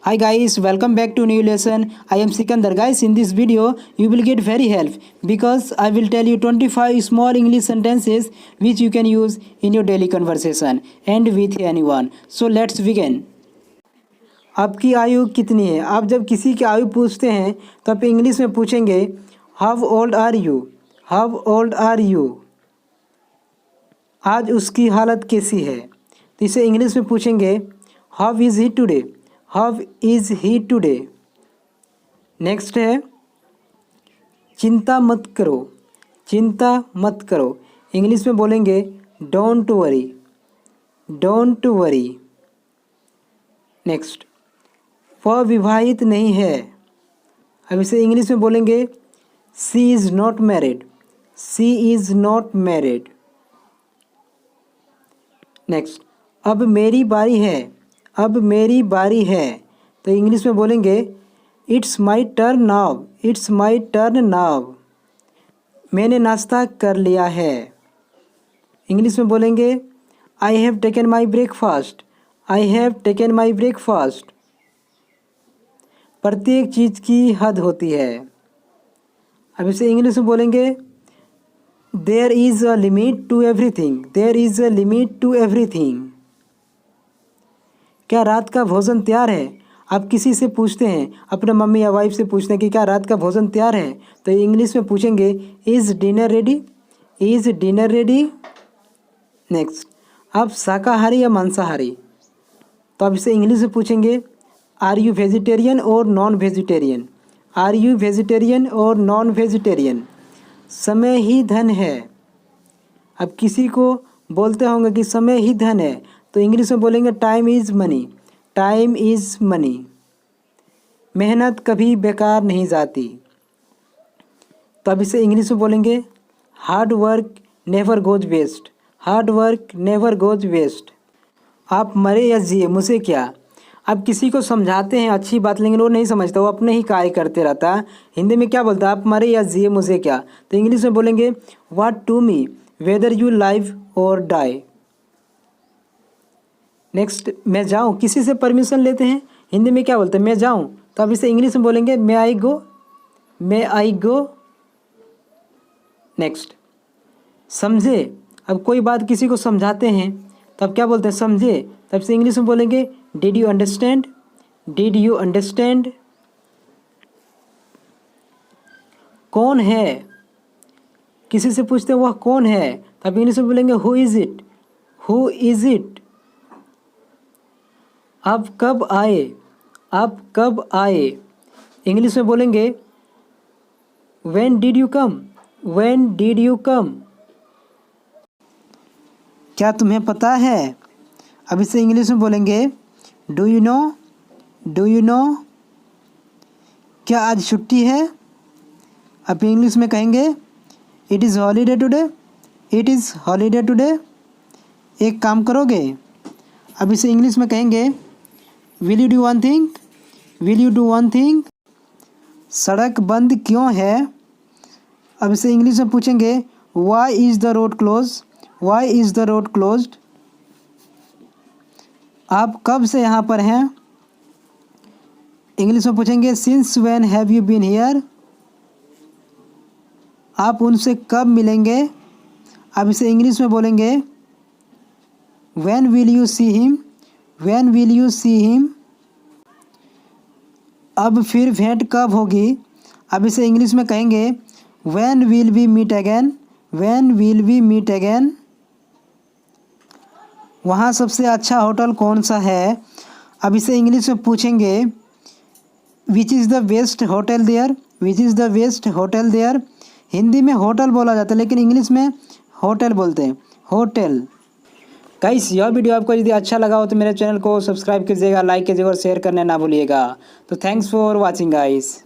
Hi guys, welcome back to new lesson. I am Sikandar. Guys, in this video you will get very help because I will tell you 25 small English sentences which you can use in your daily conversation and with anyone. So let's begin. आपकी आयु कितनी है? आप जब किसी की आयु पूछते हैं तो आप इंग्लिश में पूछेंगे how old are you, how old are you. आज उसकी हालत कैसी है, तो इसे इंग्लिश में पूछेंगे how is he today, how is he today. Next है चिंता मत करो, चिंता मत करो। इंग्लिश में बोलेंगे don't worry, don't worry. Next वह विवाहित नहीं है। अब इसे इंग्लिश में बोलेंगे she is not married, she is not married. Next अब मेरी बारी है, अब मेरी बारी है। तो इंग्लिश में बोलेंगे it's my turn now, it's my turn now. मैंने नाश्ता कर लिया है। इंग्लिश में बोलेंगे I have taken my breakfast, I have taken my breakfast. प्रत्येक चीज़ की हद होती है। अब इसे इंग्लिश में बोलेंगे there is a limit to everything, there is a limit to everything. क्या रात का भोजन तैयार है? आप किसी से पूछते हैं, अपने मम्मी या वाइफ से पूछते हैं कि क्या रात का भोजन तैयार है, तो इंग्लिश में पूछेंगे is dinner ready, is dinner ready. Next आप शाकाहारी या मांसाहारी, तो आप इसे इंग्लिश में पूछेंगे आर यू वेजिटेरियन और non vegetarian, are you vegetarian और नॉन वेजिटेरियन। समय ही धन है। अब किसी को बोलते होंगे कि समय ही धन है, तो इंग्लिश में बोलेंगे time is money, time is money. मेहनत कभी बेकार नहीं जाती, तो अब इसे इंग्लिश में बोलेंगे hard work never goes waste, hard work never goes waste. आप मरे या जिए मुझे क्या। आप किसी को समझाते हैं अच्छी बात, लेकिन वो नहीं समझता, वो अपने ही कार्य करते रहता है। हिंदी में क्या बोलता है आप मरे या जिए मुझे क्या, तो इंग्लिश में बोलेंगे what to me whether you live और डाई। नेक्स्ट मैं जाऊँ, किसी से परमिशन लेते हैं, हिंदी में क्या बोलते हैं मैं जाऊँ, तो अब इसे इंग्लिश में बोलेंगे मे आई गो, मे आई गो। नेक्स्ट समझे, अब कोई बात किसी को समझाते हैं तो अब क्या बोलते हैं समझे, तब से इंग्लिश में बोलेंगे did you understand, did you understand. कौन है, किसी से पूछते हैं वह कौन है, तब इंग्लिश में बोलेंगे who is it, who is it. आप कब आए, आप कब आए। इंग्लिश में बोलेंगे when did you come, when did you come. क्या तुम्हें पता है। अब इसे इंग्लिश में बोलेंगे do you know, do you know. क्या आज छुट्टी है। अब इंग्लिश में कहेंगे it is holiday today, it is holiday today. एक काम करोगे। अब इसे इंग्लिश में कहेंगे will you do one thing, will you do one thing. सड़क बंद क्यों है। अब इसे इंग्लिश में पूछेंगे why is the road close, why is the road closed. आप कब से यहाँ पर हैं। इंग्लिश में पूछेंगे since when have you been here. आप उनसे कब मिलेंगे। अब इसे इंग्लिश में बोलेंगे when will you see him, when will you see him. अब फिर भेंट कब होगी। अब इसे इंग्लिश में कहेंगे when will we meet again, when will we meet again. वहाँ सबसे अच्छा होटल कौन सा है। अब इसे इंग्लिश में पूछेंगे which is the best hotel there, which is the best hotel there. Hindi में होटल बोला जाता है लेकिन इंग्लिश में होटल बोलते हैं, होटल। गाइस यह वीडियो आपको यदि अच्छा लगा हो तो मेरे चैनल को सब्सक्राइब कीजिएगा, लाइक कीजिएगा और शेयर करना ना भूलिएगा। तो थैंक्स फॉर वॉचिंग गाइस।